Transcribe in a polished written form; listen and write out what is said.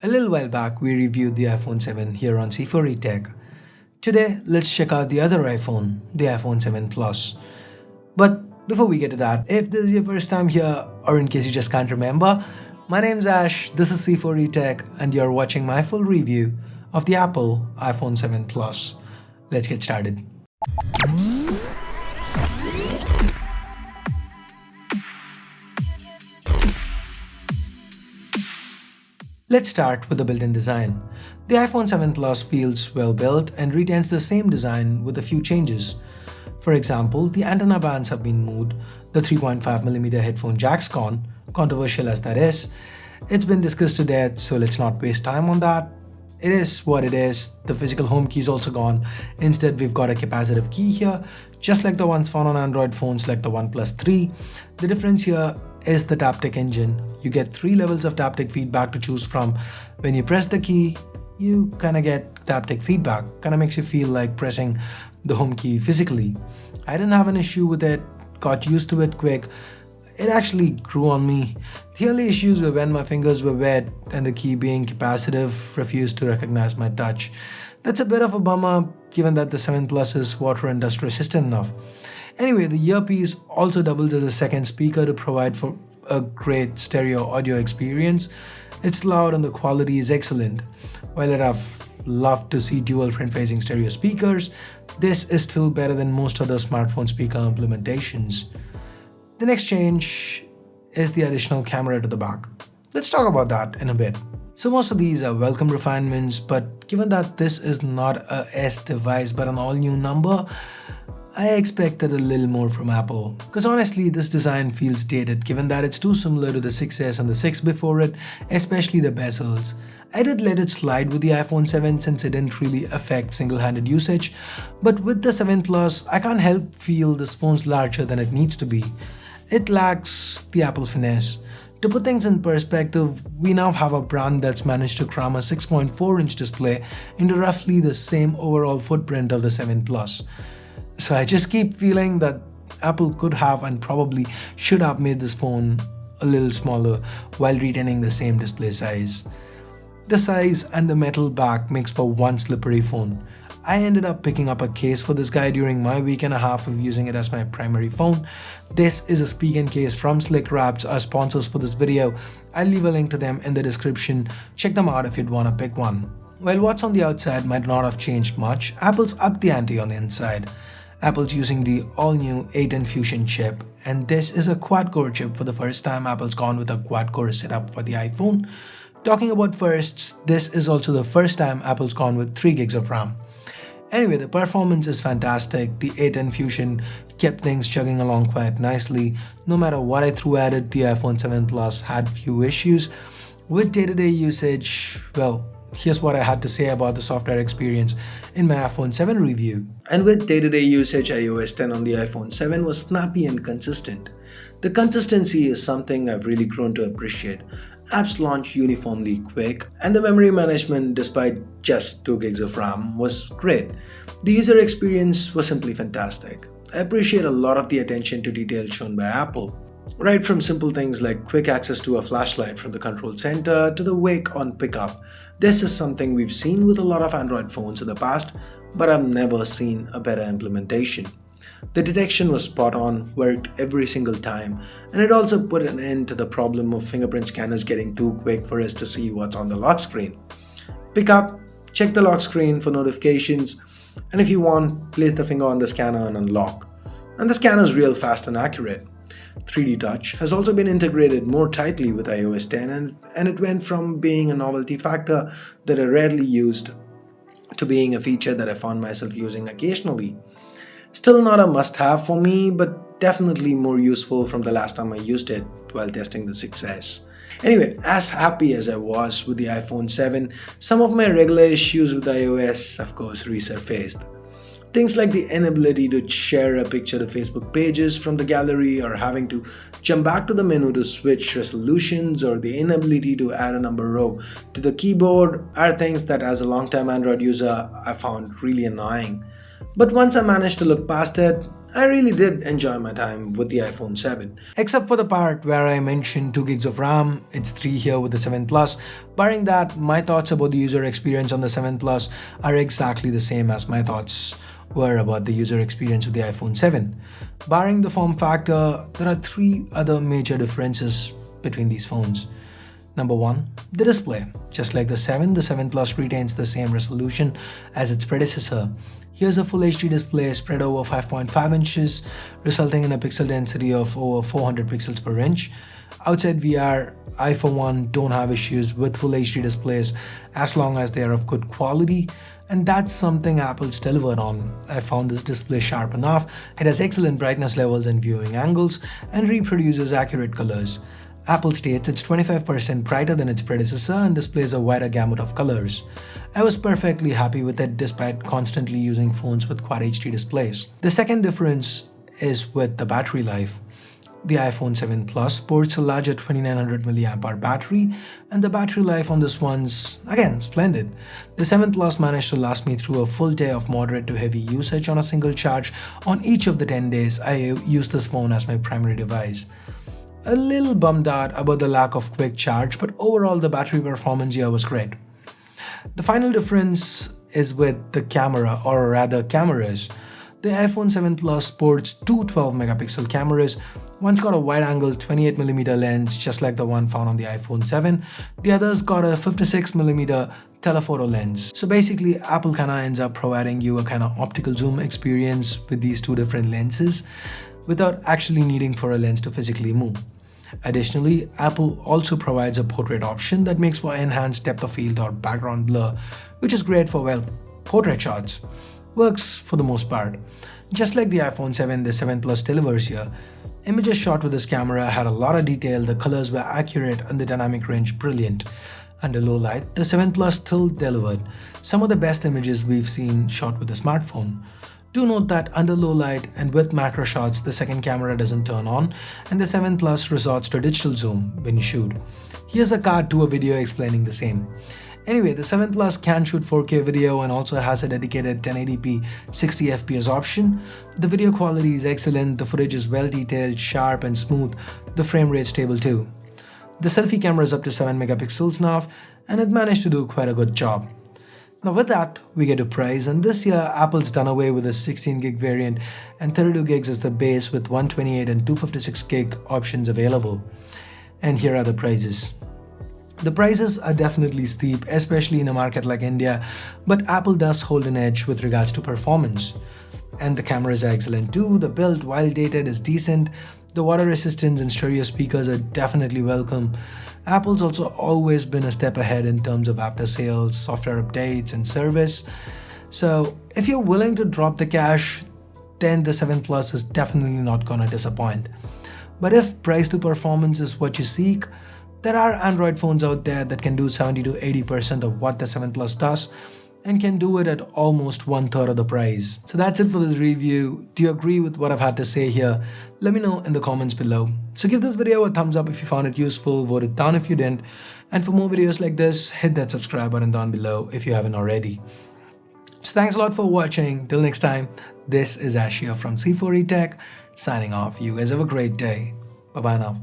A little while back, we reviewed the iPhone 7 here on C4E Tech. Today, let's check out the other iPhone, the iPhone 7 Plus. But before we get to that, if this is your first time here, or in case you just can't remember, my name's Ash, this is C4E Tech, and you're watching my full review of the Apple iPhone 7 Plus. Let's get started. Let's start with the built-in design. The iPhone 7 Plus feels well built and retains the same design with a few changes. For example, the antenna bands have been moved, the 3.5mm headphone jack's gone, controversial as that is. It's been discussed to death, so let's not waste time on that. It is what it is. The physical home key is also gone. Instead, we've got a capacitive key here, just like the ones found on Android phones like the OnePlus 3. The difference here is the taptic engine. You get 3 levels of taptic feedback to choose from. When you press the key, you kinda get taptic feedback. Kinda makes you feel like pressing the home key physically. I didn't have an issue with it, got used to it quick. It actually grew on me. The only issues were when my fingers were wet and the key, being capacitive, refused to recognize my touch. That's a bit of a bummer given that the 7 Plus is water and dust resistant enough. Anyway, the earpiece also doubles as a second speaker to provide for a great stereo audio experience. It's loud and the quality is excellent. While I'd have loved to see dual front-facing stereo speakers, this is still better than most other smartphone speaker implementations. The next change is the additional camera to the back. Let's talk about that in a bit. So most of these are welcome refinements, but given that this is not a S device but an all-new number, I expected a little more from Apple. Because honestly, this design feels dated given that it's too similar to the 6S and the 6 before it, especially the bezels. I did let it slide with the iPhone 7 since it didn't really affect single-handed usage, but with the 7 Plus, I can't help feel this phone's larger than it needs to be. It lacks the Apple finesse. To put things in perspective, we now have a brand that's managed to cram a 6.4-inch display into roughly the same overall footprint of the 7 Plus. So I just keep feeling that Apple could have and probably should have made this phone a little smaller while retaining the same display size. The size and the metal back makes for one slippery phone. I ended up picking up a case for this guy during my week and a half of using it as my primary phone. This is a speak-in case from Slick Wraps, our sponsors for this video. I'll leave a link to them in the description. Check them out if you'd want to pick one. While what's on the outside might not have changed much, Apple's upped the ante on the inside. Apple's using the all-new A10 Fusion chip, and this is a quad-core chip. For the first time, Apple's gone with a quad-core setup for the iPhone. Talking about firsts, this is also the first time Apple's gone with 3 gigs of RAM. Anyway, the performance is fantastic. The A10 Fusion kept things chugging along quite nicely. No matter what I threw at it, the iPhone 7 Plus had few issues. With day-to-day usage, well, here's what I had to say about the software experience in my iPhone 7 review. And with day-to-day usage, iOS 10 on the iPhone 7 was snappy and consistent. The consistency is something I've really grown to appreciate. Apps launch uniformly quick, and the memory management, despite just 2 gigs of RAM, was great. The user experience was simply fantastic. I appreciate a lot of the attention to detail shown by Apple. Right from simple things like quick access to a flashlight from the control center to the wake on pickup. This is something we've seen with a lot of Android phones in the past, but I've never seen a better implementation. The detection was spot on, worked every single time, and it also put an end to the problem of fingerprint scanners getting too quick for us to see what's on the lock screen. Pick up, check the lock screen for notifications, and if you want, place the finger on the scanner and unlock. And the scanner is real fast and accurate. 3D Touch has also been integrated more tightly with iOS 10 and it went from being a novelty factor that I rarely used to being a feature that I found myself using occasionally. Still not a must-have for me, but definitely more useful from the last time I used it while testing the 6S. Anyway, as happy as I was with the iPhone 7, some of my regular issues with iOS of course resurfaced. Things like the inability to share a picture to Facebook pages from the gallery, or having to jump back to the menu to switch resolutions, or the inability to add a number row to the keyboard are things that as a long-time Android user I found really annoying. But once I managed to look past it, I really did enjoy my time with the iPhone 7. Except for the part where I mentioned 2 gigs of RAM, it's 3 here with the 7 Plus. Barring that, my thoughts about the user experience on the 7 Plus are exactly the same as my thoughts were about the user experience with the iPhone 7. Barring the form factor, there are 3 other major differences between these phones. Number 1, the display. Just like the 7 Plus retains the same resolution as its predecessor. Here's a Full HD display spread over 5.5 inches, resulting in a pixel density of over 400 pixels per inch. Outside VR, I for one don't have issues with Full HD displays as long as they are of good quality, and that's something Apple's delivered on. I found this display sharp enough, it has excellent brightness levels and viewing angles, and reproduces accurate colors. Apple states it's 25% brighter than its predecessor and displays a wider gamut of colors. I was perfectly happy with it despite constantly using phones with Quad HD displays. The second difference is with the battery life. The iPhone 7 Plus sports a larger 2900 mAh battery, and the battery life on this one's, again, splendid. The 7 Plus managed to last me through a full day of moderate to heavy usage on a single charge on each of the 10 days I used this phone as my primary device. A little bummed out about the lack of quick charge, but overall the battery performance here was great. The final difference is with the camera, or rather cameras. The iPhone 7 Plus sports two 12-megapixel cameras. One's got a wide-angle 28mm lens, just like the one found on the iPhone 7. The other's got a 56mm telephoto lens. So basically, Apple kinda ends up providing you a kinda optical zoom experience with these two different lenses, without actually needing for a lens to physically move. Additionally, Apple also provides a portrait option that makes for enhanced depth of field or background blur, which is great for, well, portrait shots. Works for the most part. Just like the iPhone 7, the 7 Plus delivers here. Images shot with this camera had a lot of detail, the colors were accurate and the dynamic range brilliant. Under low light, the 7 Plus still delivered some of the best images we've seen shot with the smartphone. Do note that under low light and with macro shots, the second camera doesn't turn on, and the 7 Plus resorts to digital zoom when you shoot. Here's a card to a video explaining the same. Anyway, the 7 Plus can shoot 4K video and also has a dedicated 1080p 60fps option. The video quality is excellent, the footage is well detailed, sharp and smooth, the frame rate stable too. The selfie camera is up to 7 megapixels now, and it managed to do quite a good job. Now with that, we get to price, and this year Apple's done away with the 16 gig variant and 32 gigs as the base with 128 and 256 gig options available. And here are the prices. The prices are definitely steep, especially in a market like India, but Apple does hold an edge with regards to performance. And the cameras are excellent too, the build, while dated, is decent, the water resistance and stereo speakers are definitely welcome. Apple's also always been a step ahead in terms of after sales, software updates and service. So if you're willing to drop the cash, then the 7 Plus is definitely not gonna disappoint. But if price to performance is what you seek, there are Android phones out there that can do 70 to 80% of what the 7 Plus does, and can do it at almost 1/3 of the price. So that's it for this review. Do you agree with what I've had to say here? Let me know in the comments below. So give this video a thumbs up if you found it useful, vote it down if you didn't, and for more videos like this, hit that subscribe button down below if you haven't already. So thanks a lot for watching. Till next time, this is Ashia from C4E Tech signing off. You guys have a great day. Bye bye now.